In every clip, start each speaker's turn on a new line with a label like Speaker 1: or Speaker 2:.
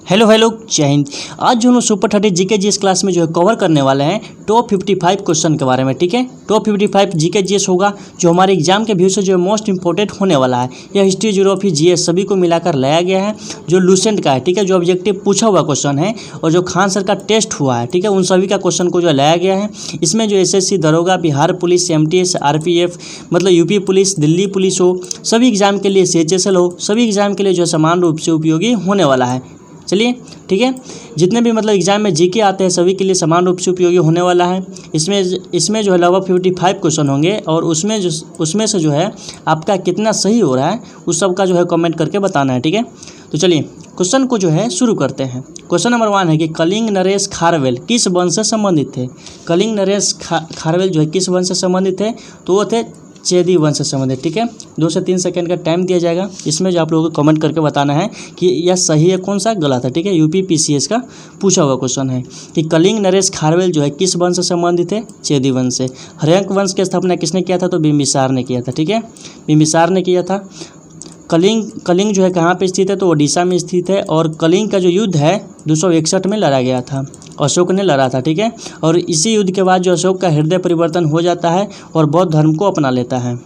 Speaker 1: Hello hello जय हिंद। आज जो हम लोग सुपर 30 जीके जीएस क्लास में जो है कवर करने वाले हैं टॉप 55 क्वेश्चन के बारे में। ठीक है, टॉप 55 जीके जीएस होगा जो हमारे एग्जाम के व्यू से जो है मोस्ट इंपॉर्टेंट होने वाला है। यह हिस्ट्री, ज्योग्राफी, जीएस सभी को मिलाकर लाया गया है जो लूसेंट का है। ठीक है, जो ऑब्जेक्टिव पूछा हुआ क्वेश्चन है और जो खान सर का टेस्ट हुआ है, ठीक है, उन सभी का क्वेश्चन को जो लाया गया है। इसमें जो एसएससी, दरोगा, बिहार पुलिस, एमटीएस, आरपीएफ मतलब यूपी पुलिस, दिल्ली पुलिस हो, सभी एग्जाम के लिए सीएचएसएल हो, सभी एग्जाम के लिए जो है समान रूप से उपयोगी होने वाला है। चलिए ठीक है, जितने भी मतलब एग्जाम में जीके आते हैं सभी के लिए समान रूप से उपयोगी होने वाला है। इसमें जो है लगभग 55 क्वेश्चन होंगे और उसमें से जो है आपका कितना सही हो रहा है उस सब का जो है कमेंट करके बताना है। ठीक है, तो चलिए क्वेश्चन को जो है शुरू करते हैं। क्वेश्चन नंबर 1 है कि कलिंग नरेश खारवेल किस वंश से संबंधित थे। कलिंग नरेश खारवेल जो है किस वंश से संबंधित थे, तो वो थे चेदी वंश से संबंधित। ठीक है, 2 से 3 सेकंड का टाइम दिया जाएगा। इसमें जो आप लोगों को कमेंट करके बताना है कि यह सही है कौन सा गलत है। ठीक है, यूपी पीसीएस का पूछा हुआ क्वेश्चन है कि कलिंग नरेश खारवेल जो है किस वंश से संबंधित है, चेदी वंश से। हर्यंक वंश की स्थापना किसने किया था, तो बिंबिसार ने किया था। ठीक है, बिंबिसार ने किया था। कलिंग जो है कहाँ पे स्थित है, तो ओडिशा में स्थित है। और कलिंग का जो युद्ध है 261 में लड़ा गया था, अशोक ने लड़ा था। ठीक है, और इसी युद्ध के बाद जो अशोक का हृदय परिवर्तन हो जाता है और बौद्ध धर्म को अपना लेता है।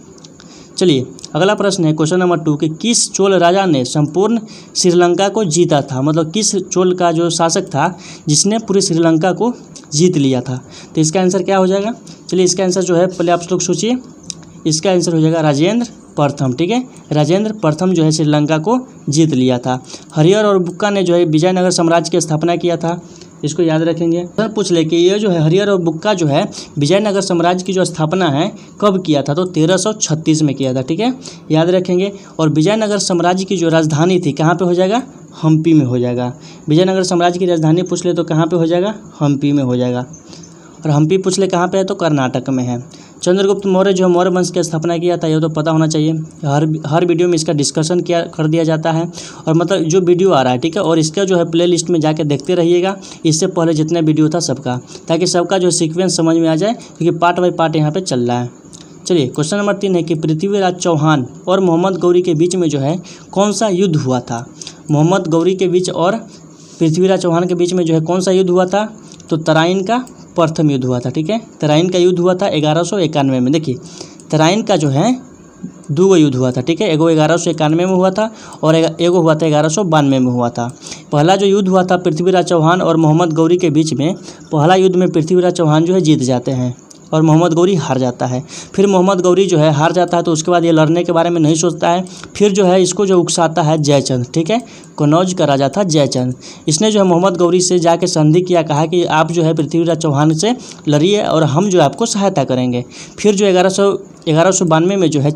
Speaker 1: चलिए अगला प्रश्न है क्वेश्चन नंबर 2 कि किस चोल राजा ने संपूर्ण श्रीलंका को जीता था। मतलब किस चोल का जो शासक था जिसने पूरी श्रीलंका को जीत लिया था। तो इसका आंसर क्या हो जाएगा, चलिए इसका आंसर जो है पहले आप लोग सोचिए। इसका आंसर हो जाएगा राजेंद्र प्रथम। ठीक है, राजेंद्र प्रथम जो है श्रीलंका को जीत लिया था। हरिहर और बुक्का ने जो है विजयनगर साम्राज्य की स्थापना किया था। इसको याद रखेंगे। सर पूछ ले कि ये जो है हरिहर और बुक्का जो है विजयनगर साम्राज्य की जो स्थापना है कब किया था, तो 1336 में किया था। ठीक है, याद रखेंगे। और विजयनगर साम्राज्य की जो राजधानी थी कहाँ पे हो जाएगा, हम्पी में हो जाएगा। विजयनगर साम्राज्य की राजधानी पूछ ले तो कहाँ पे हो जाएगा, हम्पी में हो जाएगा। और हम्पी पूछ ले कहाँ पे है, तो कर्नाटक में है। चंद्रगुप्त मौर्य जो मौर्य वंश की स्थापना किया था, ये तो पता होना चाहिए। हर वीडियो में इसका डिस्कशन कर दिया जाता है और मतलब जो वीडियो आ रहा है, ठीक है, और इसका जो है प्ले लिस्ट में जाके देखते रहिएगा। इससे पहले जितने वीडियो था सबका, ताकि सबका जो सीक्वेंस समझ में आ जाए, क्योंकि पार्ट बाई पार्ट यहाँ पे चल रहा है। चलिए क्वेश्चन नंबर 3 है कि पृथ्वीराज चौहान और मोहम्मद गौरी के बीच में जो है कौन सा युद्ध हुआ था। मोहम्मद गौरी के बीच और पृथ्वीराज चौहान के बीच में जो है कौन सा युद्ध हुआ था, तो तराइन का प्रथम युद्ध हुआ था। ठीक है, तराइन का युद्ध हुआ था 1191 में। देखिए तराइन का जो है 2 युद्ध हुआ था। ठीक है, एगो 1191 में हुआ था और एगो हुआ था 1192 में हुआ था। पहला जो युद्ध हुआ था पृथ्वीराज चौहान और मोहम्मद गौरी के बीच में, पहला युद्ध में पृथ्वीराज चौहान जो है जीत जाते हैं और मोहम्मद गौरी हार जाता है। फिर मोहम्मद गौरी जो है हार जाता है तो उसके बाद ये लड़ने के बारे में नहीं सोचता है। फिर जो है इसको जो उकसाता है जयचंद। ठीक है, कन्नौज का राजा था जयचंद। इसने जो है मोहम्मद गौरी से जाके संधि किया, कहा कि आप जो है पृथ्वीराज चौहान से लड़िए और हम जो है आपको सहायता करेंगे। फिर जो 1192 में जो है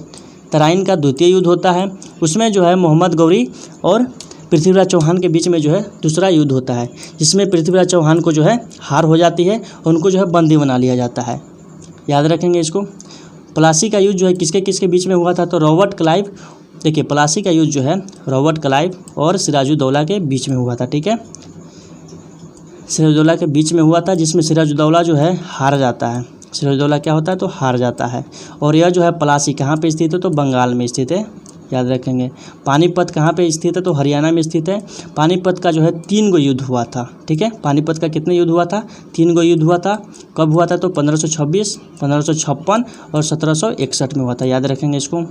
Speaker 1: तराइन का द्वितीय युद्ध होता है। उसमें जो है मोहम्मद गौरी और पृथ्वीराज चौहान के बीच में जो है दूसरा युद्ध होता है, जिसमें पृथ्वीराज चौहान को जो है हार हो जाती है और उनको जो है बंदी बना लिया जाता है। याद रखेंगे इसको। प्लासी का युद्ध जो है किसके किसके बीच में हुआ था, तो रॉबर्ट क्लाइव। देखिए प्लासी का युद्ध जो है रॉबर्ट क्लाइव और सिराजुद्दौला के बीच में हुआ था। ठीक है, सिराजुद्दौला के बीच में हुआ था, जिसमें सिराजुद्दौला जो है हार जाता है। सिराजुद्दौला क्या होता है, तो हार जाता है। और यह जो है प्लासी कहाँ पे स्थित है, तो बंगाल में स्थित है। याद रखेंगे। पानीपत कहाँ पे स्थित है, तो हरियाणा में स्थित है। पानीपत का जो है 3 गो युद्ध हुआ था। ठीक है, पानीपत का कितने युद्ध हुआ था, 3 गो युद्ध हुआ था। कब हुआ था, तो 1526, 1556 और 1761 में हुआ था। याद रखेंगे इसको।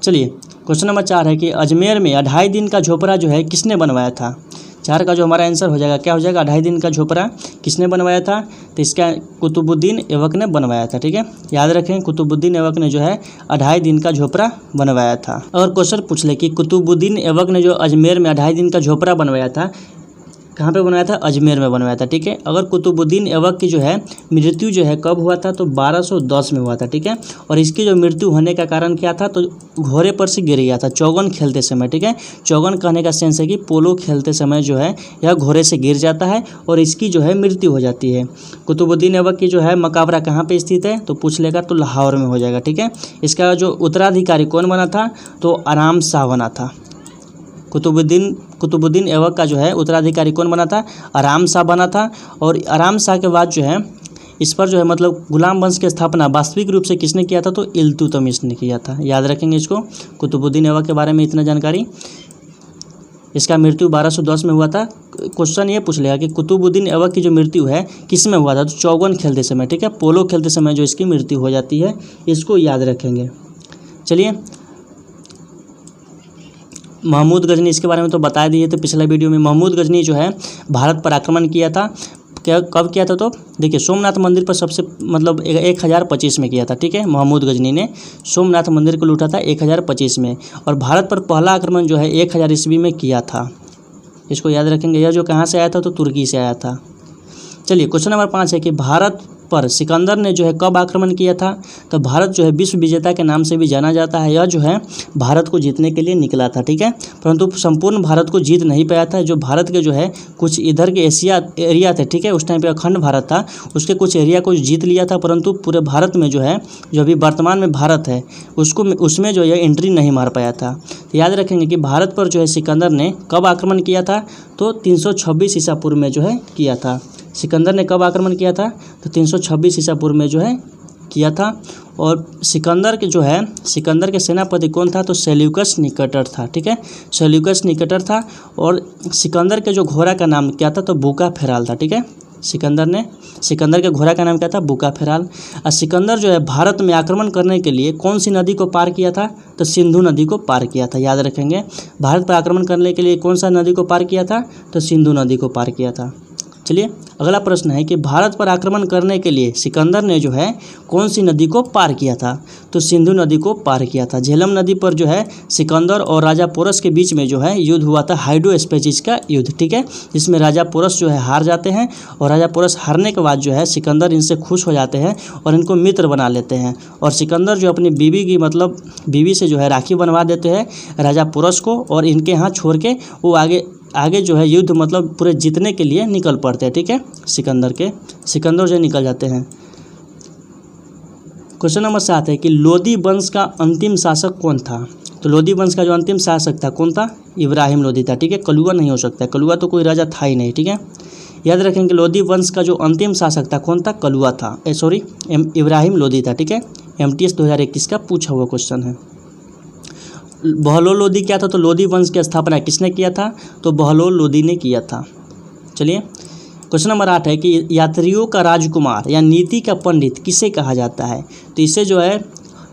Speaker 1: चलिए क्वेश्चन नंबर 4 है कि अजमेर में 2.5 दिन का झोपड़ा जो है किसने बनवाया था। 4 का जो हमारा आंसर हो जाएगा क्या हो जाएगा, 2.5 दिन का झोपड़ा किसने बनवाया था, तो इसका कुतुबुद्दीन ऐबक ने बनवाया था। ठीक है, याद रखें कुतुबुद्दीन ऐबक ने जो है 2.5 दिन का झोपड़ा बनवाया था। और क्वेश्चन पूछ ले कि कुतुबुद्दीन ऐबक ने जो अजमेर में 2.5 दिन का झोपड़ा बनवाया था, कहाँ पे बनवाया था, अजमेर में बनवाया था। ठीक है, अगर कुतुबुद्दीन ऐबक की जो है मृत्यु जो है कब हुआ था, तो 1210 में हुआ था। ठीक है, और इसकी जो मृत्यु होने का कारण क्या था, तो घोड़े पर से गिर गया था चौगन खेलते समय। ठीक है, चौगन कहने का सेंस है कि पोलो खेलते समय जो है यह घोड़े से गिर जाता है और इसकी जो है मृत्यु हो जाती है। कुतुबुद्दीन ऐबक की जो है मकबरा कहाँ पे स्थित है, तो पूछ लेगा तो लाहौर में हो जाएगा। ठीक है, इसका जो उत्तराधिकारी कौन बना था, तो आराम शाह बना था। कुतुबुद्दीन ऐबक का जो है उत्तराधिकारी कौन बना था, आराम शाह बना था। और आराम शाह के बाद जो है इस पर जो है मतलब गुलाम वंश की स्थापना वास्तविक रूप से किसने किया था, तो इल्तुतमिश ने किया था। याद रखेंगे इसको। कुतुबुद्दीन ऐबक के बारे में इतना जानकारी। इसका मृत्यु 1210 में हुआ था। क्वेश्चन ये पूछ लेगा कि कुतुबुद्दीन ऐबक की जो मृत्यु है किस में हुआ था, तो चौगन खेलते समय, ठीक है, पोलो खेलते समय जो इसकी मृत्यु हो जाती है, इसको याद रखेंगे। चलिए, महमूद गजनी, इसके बारे में तो बता दिए थे पिछले वीडियो में। महमूद गजनी जो है भारत पर आक्रमण किया था, क्या कब किया था, तो देखिए सोमनाथ मंदिर पर सबसे मतलब 1025 में किया था, ठीक है। महमूद गजनी ने सोमनाथ मंदिर को लूटा था 1025 में, और भारत पर पहला आक्रमण जो है 1000 ईस्वी में किया था, इसको याद रखेंगे। यह जो कहाँ से आया था, तो तुर्की से आया था। चलिए, क्वेश्चन नंबर 5 है कि भारत पर सिकंदर ने जो है कब आक्रमण किया था, तो भारत जो है विश्व विजेता के नाम से भी जाना जाता है। यह जो है भारत को जीतने के लिए निकला था, ठीक है, परंतु संपूर्ण भारत को जीत नहीं पाया था। जो भारत के जो है कुछ इधर के एशिया एरिया थे, ठीक है, उस टाइम पे अखंड भारत था, उसके कुछ एरिया को जीत लिया था, परंतु पूरे भारत में जो है, जो अभी वर्तमान में भारत है, उसमें जो है एंट्री नहीं मार पाया था। तो याद रखेंगे कि भारत पर जो है सिकंदर ने कब आक्रमण किया था, तो 326 ईसा पूर्व में जो है किया था। सिकंदर ने कब आक्रमण किया था, तो 326 ईसा पूर्व में जो है किया था। और सिकंदर के जो है, सिकंदर के सेनापति कौन था, तो सेल्यूकस निकेटर था, ठीक है, सेल्यूकस निकेटर था। और सिकंदर के जो घोड़ा का नाम क्या था, तो बुकाफेराल था, ठीक है। सिकंदर के घोड़ा का नाम क्या था, बुकाफेराल। और सिकंदर जो है भारत में आक्रमण करने के लिए कौन सी नदी को पार किया था, तो सिंधु नदी को पार किया था। याद रखेंगे, भारत पर आक्रमण करने के लिए कौन सा नदी को पार किया था, तो सिंधु नदी को पार किया था। चलिए, अगला प्रश्न है कि भारत पर आक्रमण करने के लिए सिकंदर ने जो है कौन सी नदी को पार किया था, तो सिंधु नदी को पार किया था। झेलम नदी पर जो है सिकंदर और राजा पोरस के बीच में जो है युद्ध हुआ था, हाइड्रोस्पेचिस का युद्ध, ठीक है, जिसमें राजा पोरस जो है हार जाते हैं, और राजा पोरस हारने के बाद जो है सिकंदर इनसे खुश हो जाते हैं और इनको मित्र बना लेते हैं। और सिकंदर जो अपनी बीवी से जो है राखी बनवा देते हैं राजा पोरस को, और इनके यहाँ छोड़ के वो आगे जो है युद्ध मतलब पूरे जीतने के लिए निकल पड़ते हैं, ठीक है। सिकंदर जो निकल जाते हैं। क्वेश्चन नंबर 7 है कि लोदी वंश का अंतिम शासक कौन था, तो लोदी वंश का जो अंतिम शासक था कौन था, इब्राहिम लोदी था, ठीक है। कलुआ नहीं हो सकता है, कलुआ तो कोई राजा था ही नहीं, ठीक है। याद रखेंगे लोदी वंश का जो अंतिम शासक था कौन था, कलुआ था, इब्राहिम लोदी था, ठीक है। MTS 2021 का पूछा हुआ क्वेश्चन है। बहलोल लोदी क्या था, तो लोदी वंश की स्थापना किसने किया था, तो बहलोल लोदी ने किया था। चलिए, क्वेश्चन नंबर 8 है कि यात्रियों का राजकुमार या नीति का पंडित किसे कहा जाता है, तो इसे जो है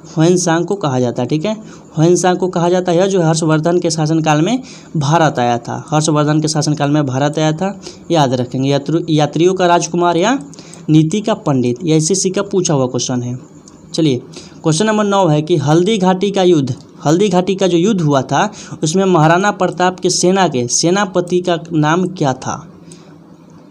Speaker 1: ह्वेनसांग को कहा जाता है, ठीक है, ह्वेनसांग को कहा जाता है। जो हर्षवर्धन के शासनकाल में भारत आया था, हर्षवर्धन के शासनकाल में भारत आया था, याद रखेंगे। यात्रियों का राजकुमार या नीति का पंडित, यह SSC का पूछा हुआ क्वेश्चन है। चलिए, क्वेश्चन नंबर 9 है कि हल्दी घाटी का जो युद्ध हुआ था उसमें महाराणा प्रताप के सेना के सेनापति का नाम क्या था।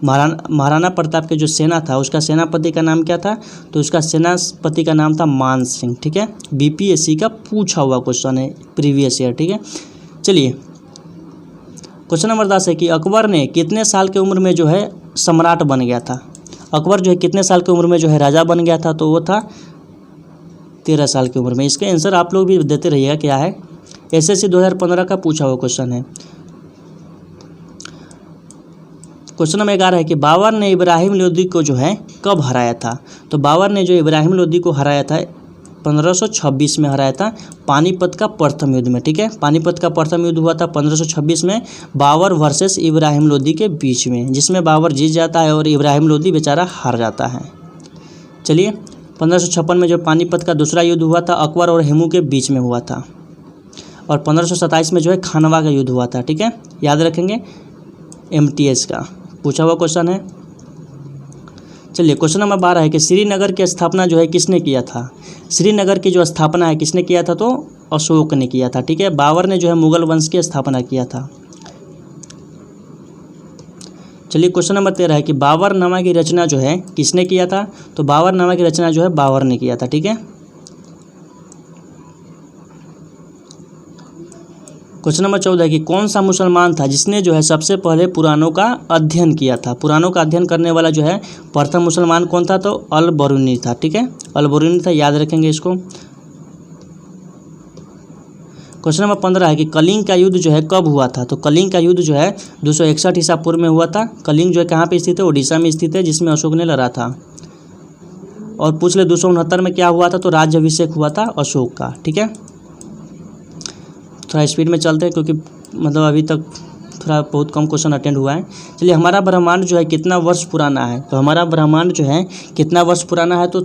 Speaker 1: महाराणा प्रताप के जो सेना था उसका सेनापति का नाम क्या था, तो उसका सेनापति का नाम था मान सिंह, ठीक है। BPSC का पूछा हुआ क्वेश्चन है प्रीवियस ईयर, ठीक है। चलिए, क्वेश्चन नंबर 10 है कि अकबर ने कितने साल की उम्र में जो है सम्राट बन गया था। अकबर जो है कितने साल की उम्र में जो है राजा बन गया था, तो वो था 13 साल की उम्र में। इसका आंसर आप लोग भी देते रहिएगा क्या है, SSC 2015 का पूछा हुआ क्वेश्चन है। क्वेश्चन नंबर 11 है कि बाबर ने इब्राहिम लोदी को जो है कब हराया था, तो बाबर ने जो इब्राहिम लोदी को हराया था 1526 में हराया था, पानीपत का प्रथम युद्ध में, ठीक है। पानीपत का प्रथम युद्ध हुआ था 1526 में बाबर वर्सेस इब्राहिम लोदी के बीच में, जिसमें बाबर जीत जाता है और इब्राहिम लोदी बेचारा हार जाता है। चलिए, 1556 में जो पानीपत का दूसरा युद्ध हुआ था अकबर और हेमू के बीच में हुआ था, और 1527 में जो है खानवा का युद्ध हुआ था, ठीक है, याद रखेंगे। MTS का पूछा हुआ क्वेश्चन है। चलिए, क्वेश्चन नंबर 12 है कि श्रीनगर की स्थापना जो है किसने किया था। श्रीनगर की जो स्थापना है किसने किया था, तो अशोक ने किया था, ठीक है। बाबर ने जो है मुगल वंश की स्थापना किया था। चलिए, क्वेश्चन नंबर 13 है कि बाबरनामा की रचना जो है किसने किया था, तो बाबरनामा की रचना जो है बाबर ने किया था, ठीक है। क्वेश्चन नंबर 14 है कि कौन सा मुसलमान था जिसने जो है सबसे पहले पुराणों का अध्ययन किया था। पुराणों का अध्ययन करने वाला जो है प्रथम मुसलमान कौन था, तो अल-बरूनी था, ठीक है, अल-बरूनी था, याद रखेंगे इसको। क्वेश्चन नंबर 15 है कि कलिंग का युद्ध जो है कब हुआ था, तो कलिंग का युद्ध जो है 261 ईसा पूर्व में हुआ था। कलिंग जो है कहाँ पे स्थित है, उड़ीसा में स्थित है, जिसमें अशोक ने लड़ा था। और पूछ ले 269 में क्या हुआ था, तो राज्याभिषेक हुआ था अशोक का, ठीक है। थोड़ा स्पीड में चलते हैं क्योंकि मतलब अभी तक थोड़ा बहुत कम क्वेश्चन अटेंड हुआ है। चलिए, हमारा ब्रह्मांड जो है कितना वर्ष पुराना है, तो हमारा ब्रह्मांड जो है कितना वर्ष पुराना है, तो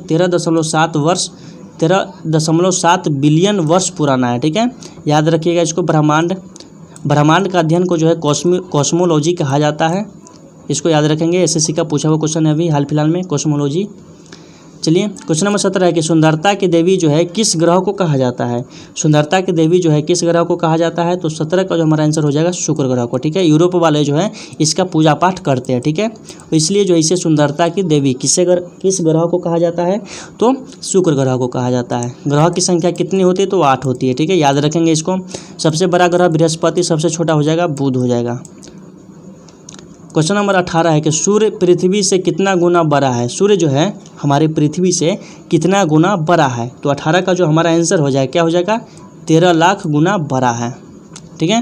Speaker 1: 13.7 बिलियन वर्ष पुराना है। ठीक है, याद रखिएगा इसको। ब्रह्मांड का अध्ययन को जो है कॉस्मोलॉजी कहा जाता है। इसको याद रखेंगे, एसएससी का पूछा हुआ क्वेश्चन है अभी हाल फिलहाल में, कॉस्मोलॉजी। चलिए, क्वेश्चन नंबर 17 है कि सुंदरता की देवी जो है किस ग्रह को कहा जाता है। सुंदरता की देवी जो है किस ग्रह को कहा जाता है, तो 17 का जो हमारा आंसर हो जाएगा शुक्र ग्रह को। ठीक है, यूरोप वाले जो है इसका पूजा पाठ करते हैं। ठीक है, तो इसलिए जो इसे सुंदरता की देवी किस ग्रह को कहा जाता है, तो शुक्र ग्रह को कहा जाता है। ग्रह की संख्या कितनी होती है, तो 8 होती है। ठीक है, याद रखेंगे इसको। सबसे बड़ा ग्रह बृहस्पति, सबसे छोटा हो जाएगा बुध हो जाएगा। क्वेश्चन नंबर 18 है कि सूर्य पृथ्वी से कितना गुना बड़ा है। सूर्य जो है हमारे पृथ्वी से कितना गुना बड़ा है, तो 18 का जो हमारा आंसर हो जाएगा क्या हो जाएगा, 13 लाख गुना बड़ा है। ठीक है,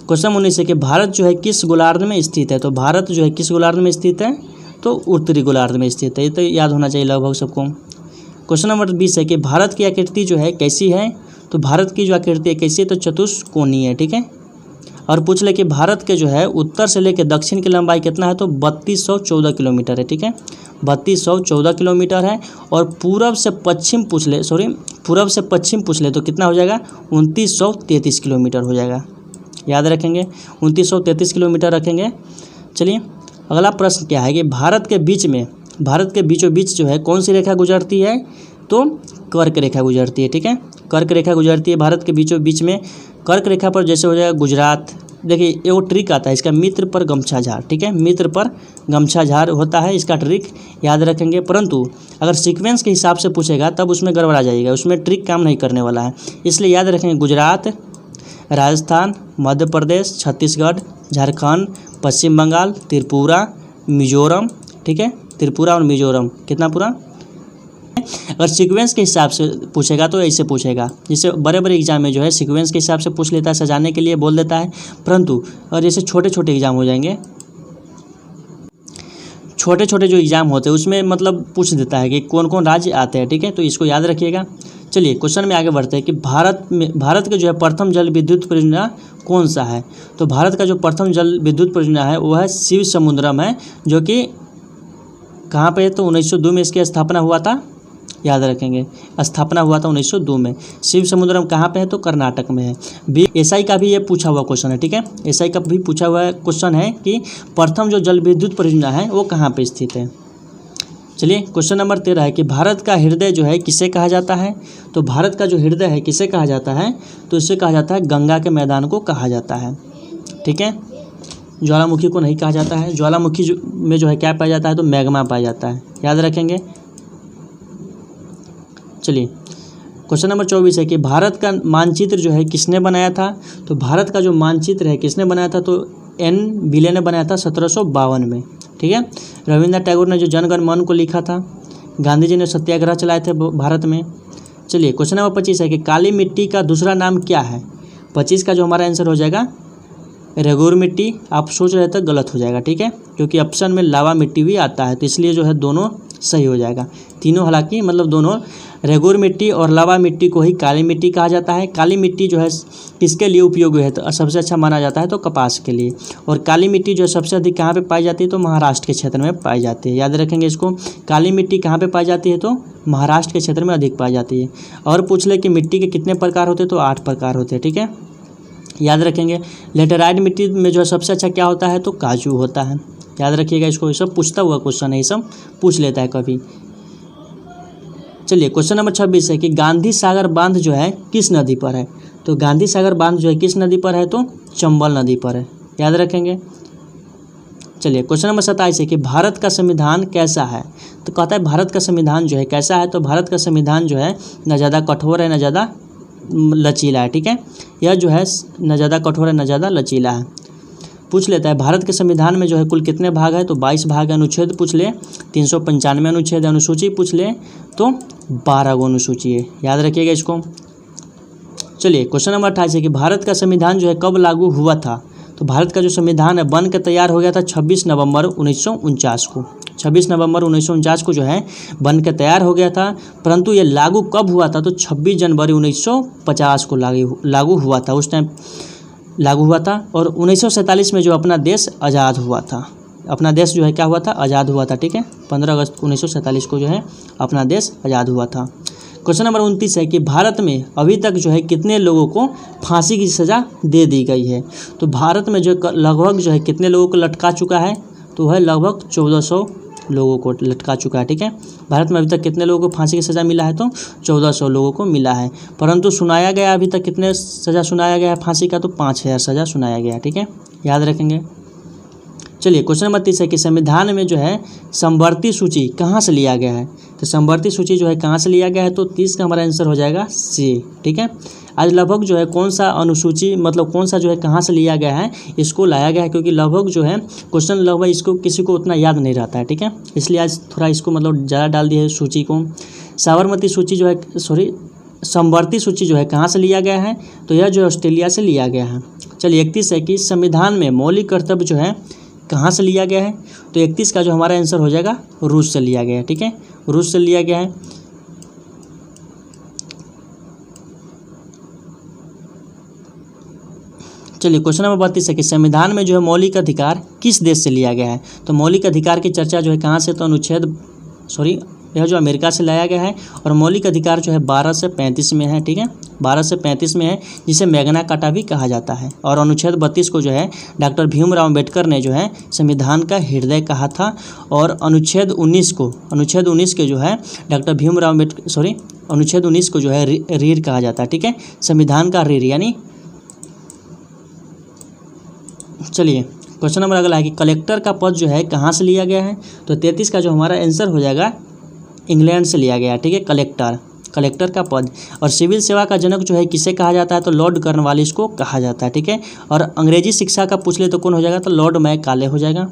Speaker 1: क्वेश्चन 19 है कि भारत जो है किस गोलार्ध में स्थित है। तो भारत जो है किस गोलार्ध में स्थित है, तो उत्तरी गोलार्ध में स्थित है। ये तो याद होना चाहिए लगभग सबको। क्वेश्चन नंबर 20 है कि भारत की आकृति जो है कैसी है। तो भारत की जो आकृति है कैसी है, तो चतुष्कोणीय है। ठीक है, और पूछ ले कि भारत के जो है उत्तर से लेकर दक्षिण की लंबाई कितना है, तो 3214 किलोमीटर है। ठीक है, 3214 किलोमीटर है। और पूरब से पश्चिम पूछ ले तो कितना हो जाएगा, 2933 किलोमीटर हो जाएगा। याद रखेंगे, 2933 किलोमीटर रखेंगे। चलिए, अगला प्रश्न क्या है कि भारत के बीचों बीच जो है कौन सी रेखा गुजरती है, तो कर्क रेखा गुजरती है। ठीक है, कर्क रेखा गुजरती है भारत के बीचों बीच में। कर्क रेखा पर जैसे हो जाएगा गुजरात। देखिए, ये वो ट्रिक आता है इसका, मित्र पर गमछा झाड़। ठीक है, मित्र पर गमछा झाड़ होता है इसका ट्रिक, याद रखेंगे। परंतु अगर सीक्वेंस के हिसाब से पूछेगा तब उसमें गड़बड़ा जाएगा, उसमें ट्रिक काम नहीं करने वाला है। इसलिए याद रखेंगे गुजरात, राजस्थान, मध्य प्रदेश, छत्तीसगढ़, झारखंड, पश्चिम बंगाल, त्रिपुरा, मिजोरम। ठीक है, त्रिपुरा और मिजोरम कितना पूरा। अगर सीक्वेंस के हिसाब से पूछेगा तो ऐसे पूछेगा, जैसे बड़े बड़े एग्जाम में जो है सीक्वेंस के हिसाब से पूछ लेता है, सजाने के लिए बोल देता है। परंतु और जैसे छोटे छोटे एग्जाम हो जाएंगे, छोटे छोटे जो एग्जाम होते हैं उसमें मतलब पूछ देता है कि कौन कौन राज्य आते हैं। ठीक है, तो इसको याद रखिएगा। चलिए, क्वेश्चन में आगे बढ़ते हैं कि भारत के जो है प्रथम जल विद्युत परियोजना कौन सा है। तो भारत का जो प्रथम जल विद्युत परियोजना है वो है शिव समुद्रम है, जो कि कहाँ पे है, तो 1902 में इसकी स्थापना हुआ था। याद रखेंगे, स्थापना हुआ था 1902 में। शिव समुद्रम कहाँ पे है, तो कर्नाटक में है। एसआई का भी ये पूछा हुआ क्वेश्चन है। ठीक है, एसआई का भी पूछा हुआ क्वेश्चन है कि प्रथम जो जल विद्युत परियोजना है वो कहाँ पे स्थित है। चलिए, क्वेश्चन नंबर 13 है कि भारत का हृदय जो है किसे कहा जाता है। तो भारत का जो हृदय है किसे कहा जाता है, तो इसे कहा जाता है गंगा के मैदान को कहा जाता है। ठीक है, ज्वालामुखी को नहीं कहा जाता है। ज्वालामुखी में जो है क्या पाया जाता है, तो मैग्मा पाया जाता है। याद रखेंगे। चलिए, क्वेश्चन नंबर 24 है कि भारत का मानचित्र जो है किसने बनाया था। तो भारत का जो मानचित्र है किसने बनाया था, तो एन विले ने बनाया था 1752 में। ठीक है, रविंद्रनाथ टैगोर ने जो जनगण मन को लिखा था। गांधी जी ने सत्याग्रह चलाए थे भारत में। चलिए, क्वेश्चन नंबर 25 है कि काली मिट्टी का दूसरा नाम क्या है। 25 का जो हमारा आंसर हो जाएगा रेगुर मिट्टी। आप सोच रहे थे गलत हो जाएगा। ठीक है, क्योंकि ऑप्शन में लावा मिट्टी भी आता है, तो इसलिए जो है दोनों सही हो जाएगा। तीनों हालांकि मतलब दोनों, रेगुर मिट्टी और लावा मिट्टी को ही काली मिट्टी कहा जाता है। काली मिट्टी जो है किसके लिए उपयोगी है, तो सबसे अच्छा माना जाता है तो कपास के लिए। और काली मिट्टी जो है सबसे अधिक कहाँ पे पाई जाती है, तो महाराष्ट्र के क्षेत्र में पाई जाती है। याद रखेंगे इसको, काली मिट्टी कहाँ पे पाई जाती है, तो महाराष्ट्र के क्षेत्र में अधिक पाई जाती है। और पूछ ले कि मिट्टी के कितने प्रकार होते हैं, तो 8 प्रकार होते हैं। ठीक है, याद रखेंगे। लेटेराइट मिट्टी में जो है सबसे अच्छा क्या होता है, तो काजू होता है। याद रखिएगा इसको, ये सब पूछता हुआ क्वेश्चन है, ये सब पूछ लेता है कभी। चलिए, क्वेश्चन नंबर 26 है कि गांधी सागर बांध जो है किस नदी पर है। तो गांधी सागर बांध जो है किस नदी पर है, तो चंबल नदी पर है। याद रखेंगे। चलिए, क्वेश्चन नंबर 27 है कि भारत का संविधान कैसा है। तो कहता है भारत का संविधान जो है कैसा है, तो भारत का संविधान जो है न ज़्यादा कठोर है न ज़्यादा लचीला है। ठीक है, यह जो है न ज़्यादा कठोर है न ज़्यादा लचीला है। पूछ लेता है भारत के संविधान में जो है कुल कितने भाग है, तो 22 भाग है। अनुच्छेद पूछ ले 395 अनुच्छेद है। अनुसूची पूछ ले तो 12 गो अनुसूची है। याद रखिएगा इसको। चलिए, क्वेश्चन नंबर 28 है कि भारत का संविधान जो है कब लागू हुआ था। तो भारत का जो संविधान है बन के तैयार हो गया था 26 नवंबर 1949 को। 26 नवंबर 1949 को जो है बन के तैयार हो गया था। परंतु ये लागू कब हुआ था, तो 26 जनवरी 1950 को लागू हुआ था। उस टाइम लागू हुआ था और 1947 में जो अपना देश आज़ाद हुआ था। अपना देश जो है क्या हुआ था, आज़ाद हुआ था, ठीक है। 15 अगस्त 1947 को जो है अपना देश आज़ाद हुआ था। क्वेश्चन नंबर 29 है कि भारत में अभी तक जो है कितने लोगों को फांसी की सज़ा दे दी गई है। तो भारत में जो लगभग जो है कितने लोगों को लटका चुका है, तो वह लगभग 1400 लोगों को लटका चुका है, ठीक है। भारत में अभी तक कितने लोगों को फांसी की सज़ा मिला है, तो 1400 लोगों को मिला है। परंतु सुनाया गया अभी तक कितने सज़ा सुनाया गया है फांसी का, तो 5000 सज़ा सुनाया गया है, ठीक है, याद रखेंगे। चलिए क्वेश्चन नंबर 30 है कि संविधान में जो है समवर्ती सूची कहाँ से लिया गया है। तो समवर्ती सूची जो है कहाँ से लिया गया है, तो 30 का हमारा आंसर हो जाएगा सी, ठीक है। आज लगभग जो है कौन सा अनुसूची मतलब कौन सा जो है कहाँ से लिया गया है इसको लाया गया है, क्योंकि लगभग जो है क्वेश्चन लगभग इसको किसी को उतना याद नहीं रहता है, ठीक है। इसलिए आज थोड़ा इसको मतलब ज़्यादा डाल दिया है सूची को। साबरमती सूची जो है समवर्ती सूची जो है कहाँ से लिया गया है, तो यह जो है ऑस्ट्रेलिया से लिया गया है। चलिए 31 है कि संविधान में मौलिक कर्तव्य जो है कहाँ से लिया गया है, तो 31 का जो हमारा आंसर हो जाएगा रूस से लिया गया है, ठीक है, रूस से लिया गया है। चलिए क्वेश्चन नंबर 32 है कि संविधान में जो है मौलिक अधिकार किस देश से लिया गया है। तो मौलिक अधिकार की चर्चा जो है कहाँ से, तो यह जो अमेरिका से लाया गया है और मौलिक अधिकार जो है 12 से 35 में है, ठीक है, 12 से 35 में है, जिसे मैग्ना कार्टा भी कहा जाता है। और अनुच्छेद 32 को जो है डॉक्टर भीमराव अम्बेडकर ने जो है संविधान का हृदय कहा था। और अनुच्छेद 19 के जो है डॉक्टर भीमराव अम्बेडकर अनुच्छेद 19 को जो है रीढ़ कहा जाता है, ठीक है, संविधान का रीढ़ यानी। चलिए क्वेश्चन नंबर अगला है कि कलेक्टर का पद जो है कहाँ से लिया गया है, तो 33 का जो हमारा आंसर हो जाएगा इंग्लैंड से लिया गया है, ठीक है, कलेक्टर का पद। और सिविल सेवा का जनक जो है किसे कहा जाता है, तो लॉर्ड कॉर्नवालिस को कहा जाता है, ठीक है। और अंग्रेजी शिक्षा का पूछ ले तो कौन हो जाएगा, तो लॉर्ड मैकाले हो जाएगा।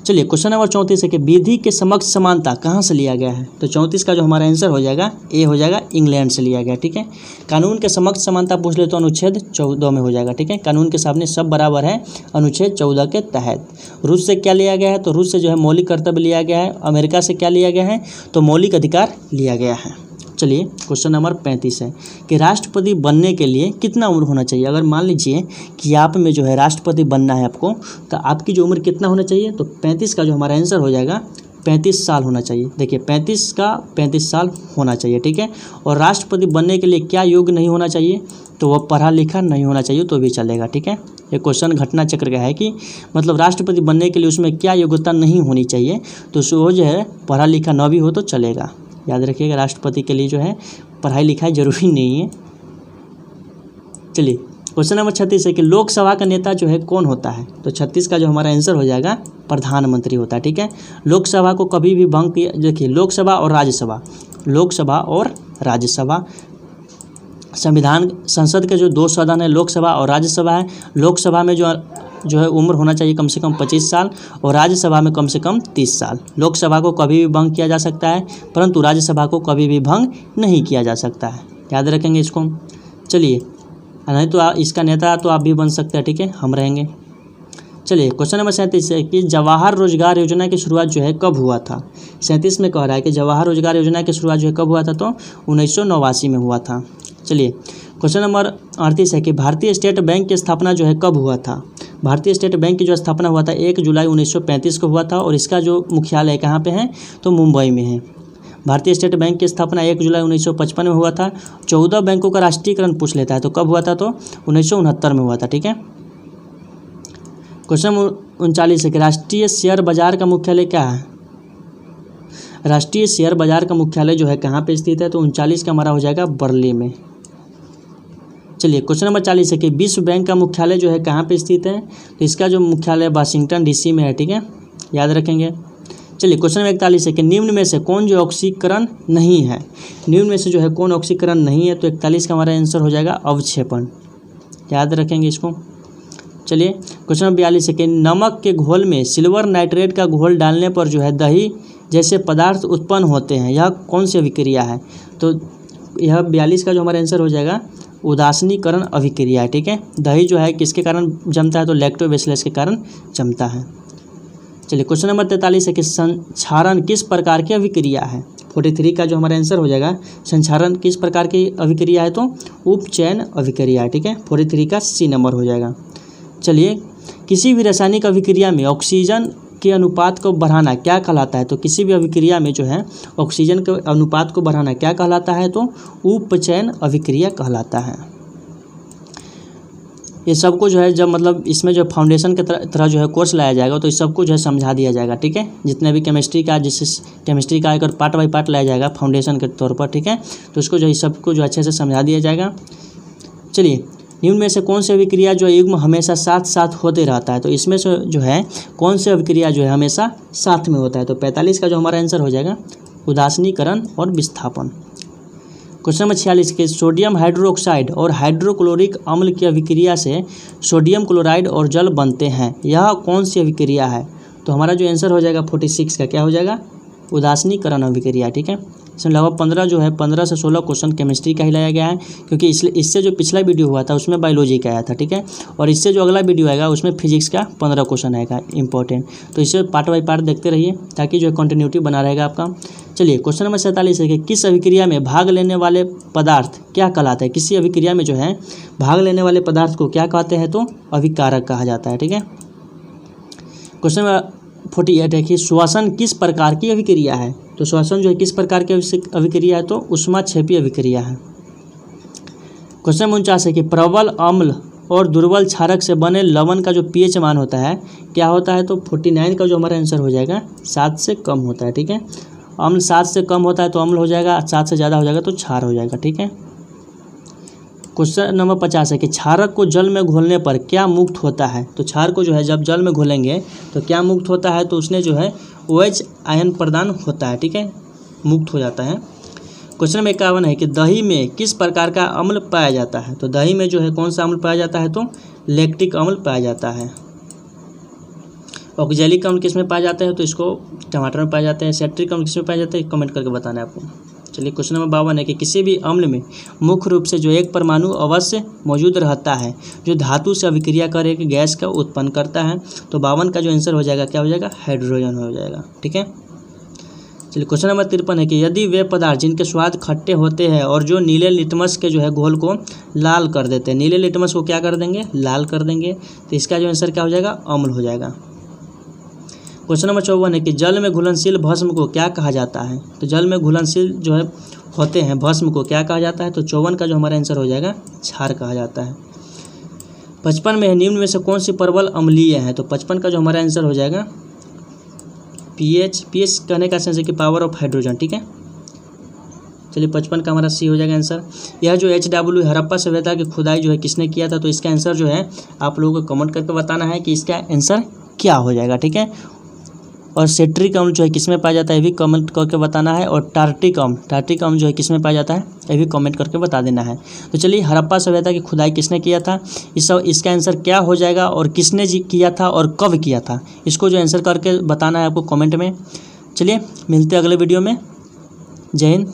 Speaker 1: चलिए क्वेश्चन नंबर 34 है कि विधि के समक्ष समानता कहाँ से लिया गया है, तो 34 का जो हमारा आंसर हो जाएगा ए हो जाएगा, इंग्लैंड से लिया गया, ठीक है। कानून के समक्ष समानता पूछ ले तो अनुच्छेद 14 में हो जाएगा, ठीक है, कानून के सामने सब बराबर है, अनुच्छेद 14 के तहत। रूस से क्या लिया गया है, तो रूस से जो है मौलिक कर्तव्य लिया गया है। अमेरिका से क्या लिया गया है, तो मौलिक अधिकार लिया गया है। चलिए क्वेश्चन नंबर 35 है कि राष्ट्रपति बनने के लिए कितना उम्र होना चाहिए। अगर मान लीजिए कि आप में जो है राष्ट्रपति बनना है आपको, तो आपकी जो उम्र कितना होना चाहिए, तो 35 का जो हमारा आंसर हो जाएगा 35 साल होना चाहिए। देखिए 35 साल होना चाहिए, ठीक है। और राष्ट्रपति बनने के लिए क्या योग्य नहीं होना चाहिए, तो वह पढ़ा लिखा नहीं होना चाहिए तो भी चलेगा, ठीक है। ये क्वेश्चन घटना चक्र का है कि मतलब राष्ट्रपति बनने के लिए उसमें क्या योग्यता नहीं होनी चाहिए, तो वो जो है पढ़ा लिखा न भी हो तो चलेगा। याद रखिएगा राष्ट्रपति के लिए जो है पढ़ाई लिखाई जरूरी नहीं है। चलिए क्वेश्चन नंबर 36 है कि लोकसभा का नेता जो है कौन होता है, तो 36 का जो हमारा आंसर हो जाएगा प्रधानमंत्री होता है, ठीक है। लोकसभा को कभी भी भंग किया, देखिए लोकसभा और राज्यसभा संविधान संसद के जो 2 सदन है, लोकसभा और राज्यसभा है। लोकसभा में जो है उम्र होना चाहिए कम से कम 25 साल और राज्यसभा में कम से कम 30 साल। लोकसभा को कभी भी भंग किया जा सकता है, परंतु राज्यसभा को कभी भी भंग नहीं किया जा सकता है, याद रखेंगे इसको। चलिए नहीं तो इसका नेता तो आप भी बन सकते हैं, ठीक है, हम रहेंगे। चलिए क्वेश्चन नंबर 37 है कि जवाहर रोजगार योजना की शुरुआत जो है कब हुआ था। 37 में कह रहा है कि जवाहर रोजगार योजना की शुरुआत जो है कब हुआ था, तो 1989 में हुआ था। चलिए क्वेश्चन नंबर 38 है कि भारतीय स्टेट बैंक की स्थापना जो है कब हुआ था। भारतीय स्टेट बैंक की जो स्थापना हुआ था 1 जुलाई 1935 को हुआ था और इसका जो मुख्यालय कहाँ पे है, तो मुंबई में है। भारतीय स्टेट बैंक की स्थापना 1 जुलाई 1955 में हुआ था। 14 बैंकों का राष्ट्रीयकरण पूछ लेता है तो कब हुआ था, तो 1969 में हुआ था, ठीक है। क्वेश्चन 39 है कि राष्ट्रीय शेयर बाजार का मुख्यालय क्या है। राष्ट्रीय शेयर बाजार का मुख्यालय जो है कहाँ पे स्थित है, तो 39 का हमारा हो जाएगा बर्लिन में। चलिए क्वेश्चन नंबर 40 है कि विश्व बैंक का मुख्यालय जो है कहाँ पे स्थित है, तो इसका जो मुख्यालय वाशिंगटन डीसी में है, ठीक है, याद रखेंगे। चलिए क्वेश्चन नंबर 41 है कि निम्न में से कौन जो ऑक्सीकरण नहीं है। निम्न में से जो है कौन ऑक्सीकरण नहीं है, तो 41 का हमारा आंसर हो जाएगा अवक्षेपण, याद रखेंगे इसको। चलिए क्वेश्चन नंबर 42 है कि नमक के घोल में सिल्वर नाइट्रेट का घोल डालने पर जो है दही जैसे पदार्थ उत्पन्न होते हैं, यह कौन सी अभिक्रिया है, तो यह 42 का जो हमारा आंसर हो जाएगा उदासीनीकरण अभिक्रिया है, ठीक है। दही जो है किसके कारण जमता है, तो लैक्टोबैसिलस के कारण जमता है। चलिए क्वेश्चन नंबर 43 है कि संक्षारण किस प्रकार की अभिक्रिया है। 43 का जो हमारा आंसर हो जाएगा, संक्षारण किस प्रकार की अभिक्रिया है, तो उपचयन अभिक्रिया है, ठीक है। 43 का सी नंबर हो जाएगा। चलिए, किसी भी रासायनिक अभिक्रिया में ऑक्सीजन के अनुपात को बढ़ाना क्या कहलाता है, तो किसी भी अभिक्रिया में जो है ऑक्सीजन के अनुपात को बढ़ाना क्या कहलाता है, तो उपचयन अभिक्रिया कहलाता है। ये सबको जो है जब मतलब इसमें जो फाउंडेशन के तरह जो है कोर्स लाया जाएगा तो इस सबको जो है समझा दिया जाएगा, ठीक है। जितने भी केमिस्ट्री का अगर पार्ट बाई पार्ट लाया जाएगा फाउंडेशन के तौर पर, ठीक है, तो इसको जो है सबको जो अच्छे से समझा दिया जाएगा। चलिए, निम्न में से कौन सी अभिक्रिया जो युग्म हमेशा साथ साथ होते रहता है, तो इसमें से जो है कौन सी अभिक्रिया जो है हमेशा साथ में होता है, तो 45 का जो हमारा आंसर हो जाएगा उदासीनीकरण और विस्थापन। क्वेश्चन नंबर 46 के सोडियम हाइड्रोक्साइड और हाइड्रोक्लोरिक अम्ल की अभिक्रिया से सोडियम क्लोराइड और जल बनते हैं, यह कौन सी अभिक्रिया है, तो हमारा जो आंसर हो जाएगा 46 का क्या हो जाएगा, उदासीनीकरण अभिक्रिया, ठीक है। इसमें लगभग 15 से 16 क्वेश्चन केमिस्ट्री का ही लाया गया है, क्योंकि इससे जो पिछला वीडियो हुआ था उसमें बायोलॉजी का आया था, ठीक है, और इससे जो अगला वीडियो आएगा उसमें फिजिक्स का 15 क्वेश्चन आएगा इंपॉर्टेंट। तो इसे पार्ट बाई पार्ट देखते रहिए ताकि जो है कंटिन्यूटी बना रहेगा आपका। चलिए, क्वेश्चन नंबर 47 है कि किस अभिक्रिया में भाग लेने वाले पदार्थ क्या कहलाते हैं, किसी अभिक्रिया में जो है भाग लेने वाले पदार्थ को क्या कहते हैं, तो अभिकारक कहा जाता है, ठीक है। क्वेश्चन नंबर 48 है कि श्वसन किस प्रकार की अभिक्रिया है, तो श्वसन जो है किस प्रकार की अभिक्रिया है, तो ऊष्माक्षेपी अभिक्रिया है। क्वेश्चन 49 है कि प्रबल अम्ल और दुर्बल क्षारक से बने लवण का जो पीएच मान होता है क्या होता है, तो 49 का जो हमारा आंसर हो जाएगा 7 से कम होता है, ठीक है। अम्ल 7 से कम होता है तो अम्ल हो जाएगा, 7 से ज़्यादा हो जाएगा तो क्षार हो जाएगा, ठीक है। क्वेश्चन नंबर 50 है कि क्षारक को जल में घोलने पर क्या मुक्त होता है, तो क्षार को जो है जब जल में घोलेंगे तो क्या मुक्त होता है, तो उसने जो है OH आयन प्रदान होता है, ठीक है, मुक्त हो जाता है। क्वेश्चन नंबर 51 है कि दही में किस प्रकार का अम्ल पाया जाता है, तो दही में जो है कौन सा अम्ल पाया जाता है, तो लैक्टिक अम्ल पाया जाता है। ऑक्जेलिक अम्ल किस में पाया जाता है, तो इसको टमाटर में पाया जाता है। सेट्रिक अम्ल किस में पाया जाता है, कमेंट करके बताना है आपको। चलिए, क्वेश्चन नंबर 52 है कि किसी भी अम्ल में मुख्य रूप से जो एक परमाणु अवश्य मौजूद रहता है जो धातु से अभिक्रिया कर एक गैस का उत्पन्न करता है, तो 52 का जो आंसर हो जाएगा क्या हो जाएगा, हाइड्रोजन हो जाएगा, ठीक है। चलिए, क्वेश्चन नंबर 53 है कि यदि वे पदार्थ जिनके स्वाद खट्टे होते हैं और जो नीले लिटमस के जो है घोल को लाल कर देते हैं, नीले लिटमस को क्या कर देंगे, लाल कर देंगे, तो इसका जो आंसर क्या हो जाएगा, अम्ल हो जाएगा। क्वेश्चन नंबर 54 है कि जल में घुलनशील भस्म को क्या कहा जाता है, तो जल में घुलनशील जो है होते हैं भस्म को क्या कहा जाता है, तो 54 का जो हमारा आंसर हो जाएगा क्षार कहा जाता है। 55 में निम्न में से कौन सी प्रबल अम्लीय है, तो 55 का जो हमारा आंसर हो जाएगा पीएच कहने का सेंस है कि पावर ऑफ हाइड्रोजन, ठीक है। चलिए, 55 का हमारा सी हो जाएगा आंसर। यह जो HW हड़प्पा सभ्यता की खुदाई जो है किसने किया था, तो इसका आंसर जो है आप लोगों को कमेंट करके बताना है कि इसका आंसर क्या हो जाएगा, ठीक है। और सेट्रिक अम्ल जो है किसमें पाया जाता है, ये भी कमेंट करके बताना है। और टार्टिक अम्ल जो है किसमें पाया जाता है, ये भी कमेंट करके बता देना है। तो चलिए, हड़प्पा सभ्यता की खुदाई किसने किया था, इसका आंसर क्या हो जाएगा और किसने किया था और कब किया था, इसको जो आंसर करके बताना है आपको कमेंट में। चलिए, मिलते हैं अगले वीडियो में। जय हिंद।